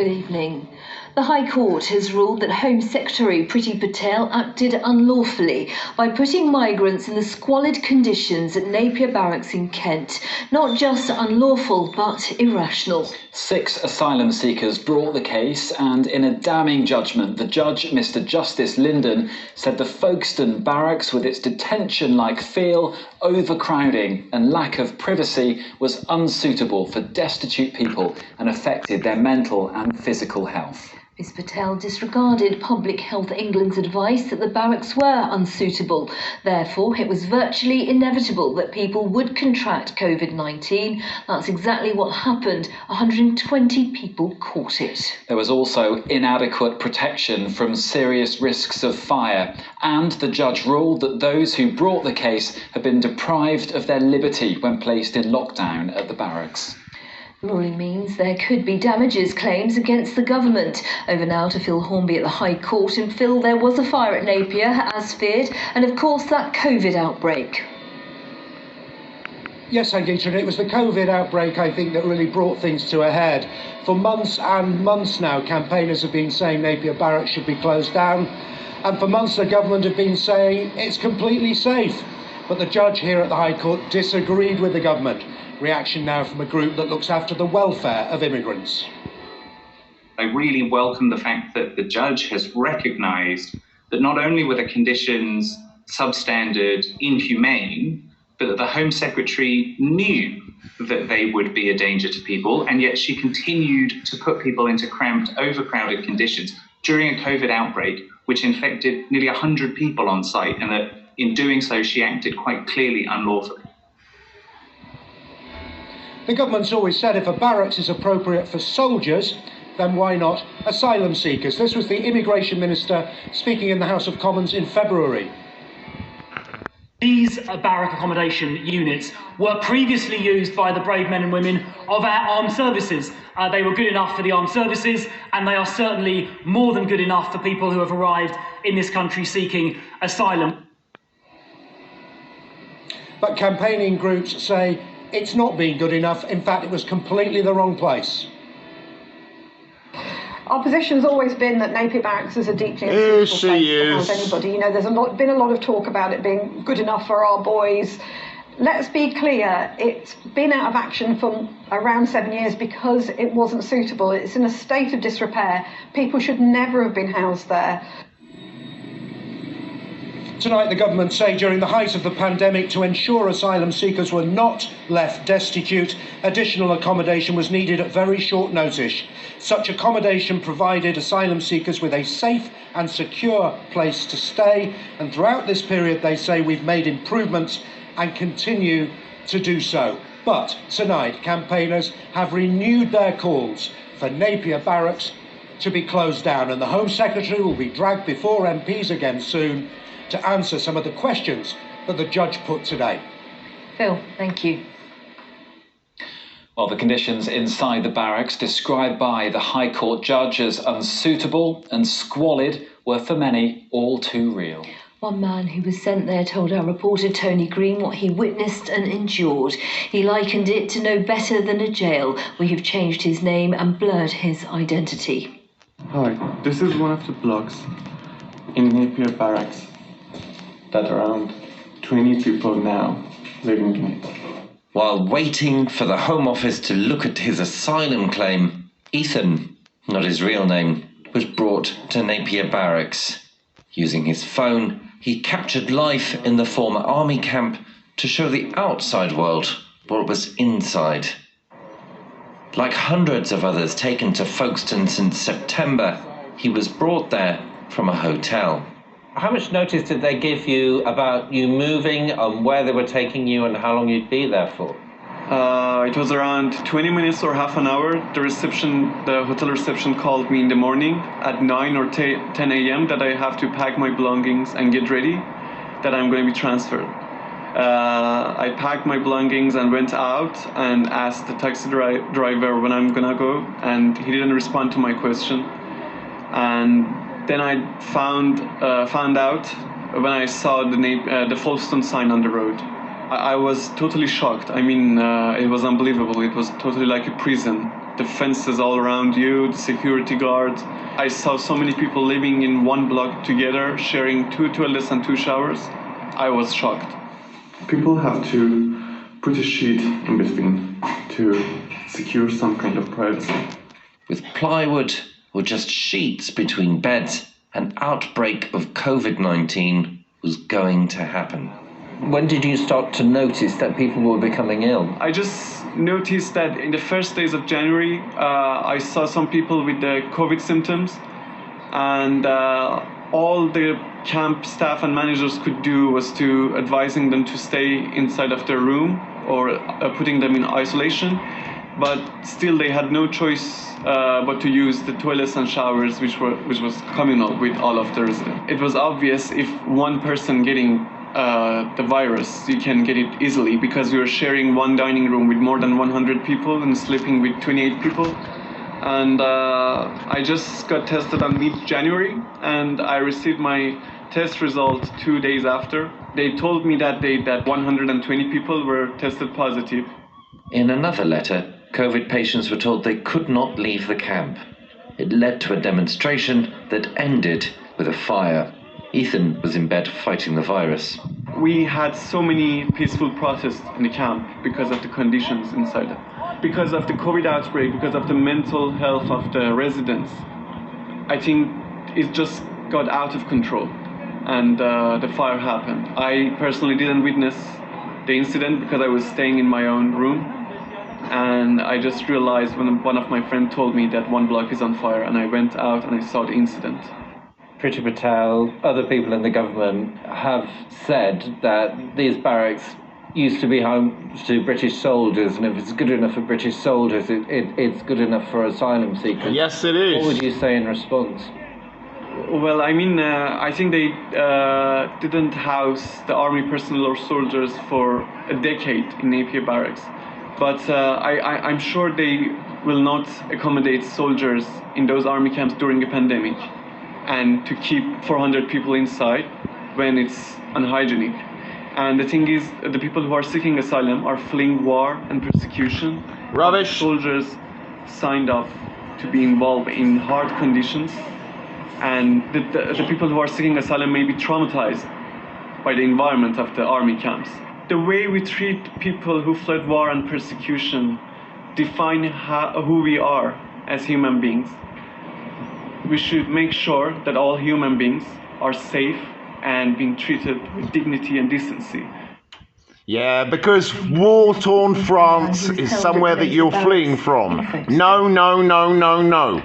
Good evening. The High Court has ruled that Home Secretary Priti Patel acted unlawfully by putting migrants in the squalid conditions at Napier Barracks in Kent. Not just unlawful, but irrational. 6 asylum seekers brought the case, and in a damning judgment, the judge, Mr. Justice Linden, said the Folkestone Barracks, with its detention-like feel, overcrowding and lack of privacy, was unsuitable for destitute people and affected their mental and physical health. Ms Patel disregarded Public Health England's advice that the barracks were unsuitable. Therefore, it was virtually inevitable that people would contract COVID-19. That's exactly what happened. 120 people caught it. There was also inadequate protection from serious risks of fire, and the judge ruled that those who brought the case had been deprived of their liberty when placed in lockdown at the barracks. The ruling means there could be damages claims against the government. Over now to Phil Hornby at the High Court. And Phil, there was a fire at Napier, as feared, and of course that COVID outbreak. Yes, Angita, and it was the COVID outbreak, I think, that really brought things to a head. For months and months now, campaigners have been saying Napier Barracks should be closed down, and for months the government have been saying it's completely safe. But the judge here at the High Court disagreed with the government. Reaction now from a group that looks after the welfare of immigrants. I really welcome the fact that the judge has recognised that not only were the conditions substandard, inhumane, but that the Home Secretary knew that they would be a danger to people, and yet she continued to put people into cramped, overcrowded conditions during a COVID outbreak, which infected nearly 100 people on site, and that in doing so she acted quite clearly unlawfully. The government's always said if a barracks is appropriate for soldiers, then why not asylum seekers? This was the Immigration Minister speaking in the House of Commons in February. These barrack accommodation units were previously used by the brave men and women of our armed services. They were good enough for the armed services, and they are certainly more than good enough for people who have arrived in this country seeking asylum. But campaigning groups say it's not been good enough. In fact, it was completely the wrong place. Our position's always been that Napier Barracks is a deeply unsuitable place to house anybody. You know, there's been a lot of talk about it being good enough for our boys. Let's be clear, it's been out of action for around 7 years because it wasn't suitable. It's in a state of disrepair. People should never have been housed there. Tonight, the government say during the height of the pandemic, to ensure asylum seekers were not left destitute, additional accommodation was needed at very short notice. Such accommodation provided asylum seekers with a safe and secure place to stay. And throughout this period, they say we've made improvements and continue to do so. But tonight, campaigners have renewed their calls for Napier Barracks to be closed down, and the Home Secretary will be dragged before MPs again soon to answer some of the questions that the judge put today. Phil, thank you. Well, the conditions inside the barracks, described by the High Court judge as unsuitable and squalid, were for many all too real. One man who was sent there told our reporter Tony Green what he witnessed and endured. He likened it to no better than a jail. We have changed his name and blurred his identity. Hi, this is one of the blocks in Napier Barracks that around 20 people now living in it. While waiting for the Home Office to look at his asylum claim, Ethan, not his real name, was brought to Napier Barracks. Using his phone, he captured life in the former army camp to show the outside world what was inside. Like hundreds of others taken to Folkestone since September, he was brought there from a hotel. How much notice did they give you about you moving, where they were taking you and how long you'd be there for? It was around 20 minutes or half an hour. The hotel reception called me in the morning at 9 or 10 a.m. that I have to pack my belongings and get ready, that I'm going to be transferred. I packed my belongings and went out and asked the taxi driver when I'm going to go, and he didn't respond to my question. And then I found out when I saw the Folkestone sign on the road. I was totally shocked. I mean, it was unbelievable. It was totally like a prison. the fences all around you, the security guards. I saw so many people living in one block together, sharing 2 toilets and 2 showers. I was shocked. People have to put a sheet in between to secure some kind of privacy. With plywood or just sheets between beds, an outbreak of COVID-19 was going to happen. When did you start to notice that people were becoming ill? I just noticed that in the first days of January, I saw some people with the COVID symptoms, and all the camp staff and managers could do was to advising them to stay inside of their room or putting them in isolation. But still, they had no choice but to use the toilets and showers, which was communal with all of the residents. It was obvious if one person getting the virus, you can get it easily, because we were sharing one dining room with more than 100 people and sleeping with 28 people. And I just got tested on mid-January, and I received my test result 2 days after. They told me that day that 120 people were tested positive. In another letter, COVID patients were told they could not leave the camp. It led to a demonstration that ended with a fire. Ethan was in bed fighting the virus. We had so many peaceful protests in the camp because of the conditions inside, because of the COVID outbreak, because of the mental health of the residents. I think it just got out of control, and the fire happened. I personally didn't witness the incident because I was staying in my own room, and I just realized when one of my friends told me that one block is on fire, and I went out and I saw the incident. Priti Patel, other people in the government have said that these barracks used to be home to British soldiers, and if it's good enough for British soldiers, it's good enough for asylum seekers. Yes, it is. What would you say in response? Well, I mean, I think they didn't house the army personnel or soldiers for a decade in Napier Barracks. But I'm sure they will not accommodate soldiers in those army camps during a pandemic, and to keep 400 people inside when it's unhygienic. And the thing is, the people who are seeking asylum are fleeing war and persecution. Rubbish. Soldiers signed up to be involved in hard conditions, and the people who are seeking asylum may be traumatized by the environment of the army camps. The way we treat people who fled war and persecution define who we are as human beings. We should make sure that all human beings are safe and being treated with dignity and decency. Yeah, because war-torn France is somewhere that you're fleeing from. No, no, no, no, no.